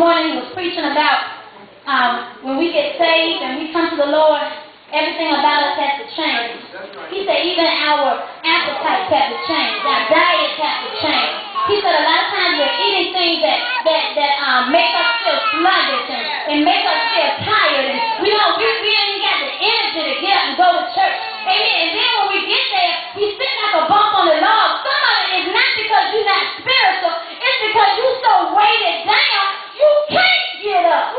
morning he was preaching about when we get saved and we come to the Lord, everything about us has to change. He said even our appetites have to change, our diets have to change. He said a lot of times we're eating things that make us feel sluggish and make us feel tired, and we ain't even got the energy to get up and go to church. Amen. And then when we get there, we sit like a bump on the log. Some of it is not because you're not spiritual, it's because you're so weighted down, you can't get up.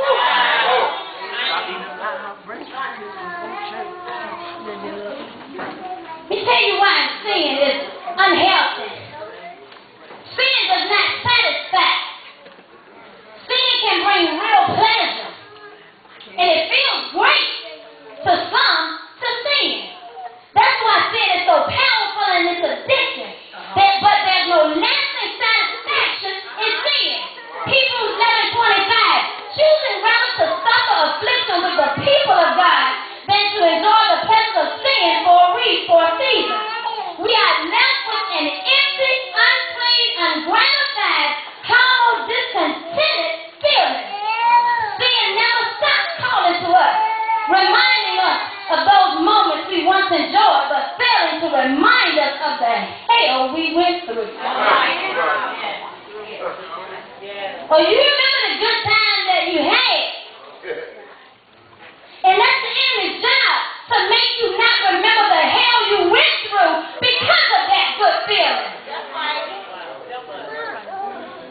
Let me tell you why sin is unhealthy. Sin does not satisfy. Sin can bring real pleasure. And it feels great to some to sin. That's why sin is so powerful and it's addictive. But there's no lasting satisfaction in sin. Hebrews 11:25, choosing rather to suffer affliction with the people of God than to enjoy the pleasures of sin for a season. We are left with an empty, unclean, ungratified, hollow, discontented feeling. Sin never stops calling to us, reminding us of those moments we once enjoyed, but failing to remind us of the hell we went through. Or you remember the good times that you had. And that's the enemy's job, to make you not remember the hell you went through because of that good feeling.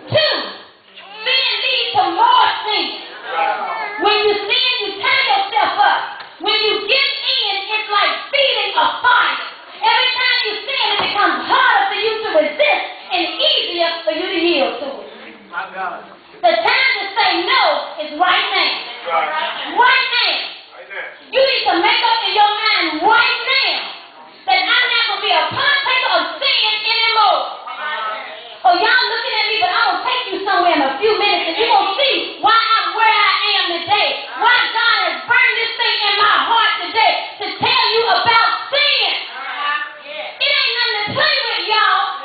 2, sin leads to more sin. When you sin, you tie yourself up. When you give in, it's like feeding a fire. Every time you sin, it becomes harder for you to resist and easier for you to yield to it. My God. The time to say no is right now. Right now. You need to make up in your mind right now that I'm not going to be a partaker of sin anymore. Oh, y'all looking at me, but I'm going to take you somewhere in a few minutes and you're going to see why I'm where I am today. Why God has burned this thing in my heart today to tell you about sin. It ain't nothing to play with, y'all.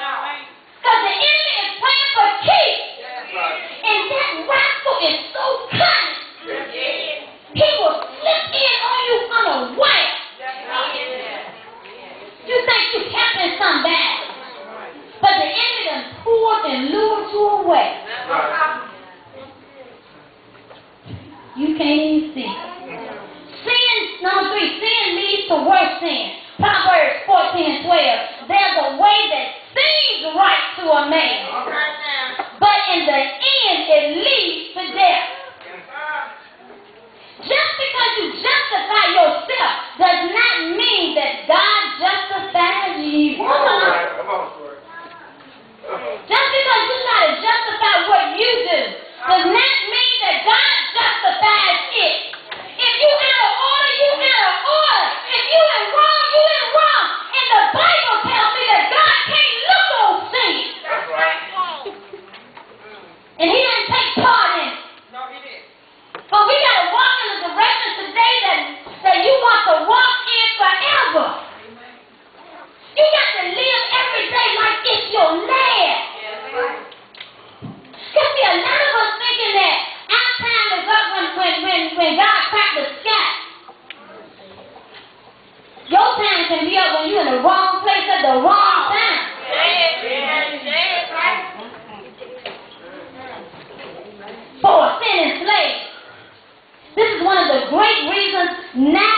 Because the enemy is playing for keeps. And that rascal is so cunning. He will slip in on you unaware. You think you're helping somebody, but the enemy done pulled and lured you away. You can't even see. Sin, number 3, sin leads to worse sin. Proverbs 14:12. There's a way that seems right to a man, but in the end it leads to death. Just because you justify yourself does not mean that God justifies you. Just because you try to justify what you do does not mean that God justifies it. If you out of order, you out of order. If you in wrong, you in wrong. And the Bible tells me that God can't look on sin. That's right. And he didn't take part in it. No, he didn't. But we got to walk in the direction today that you want to walk in forever. You got to live every day like it's your last. Because see, a lot of us thinking that our time is up when God cracked the sky. Your time can be up when you're in the wrong place at the wrong time. For a sinning slave. This is one of the great reasons now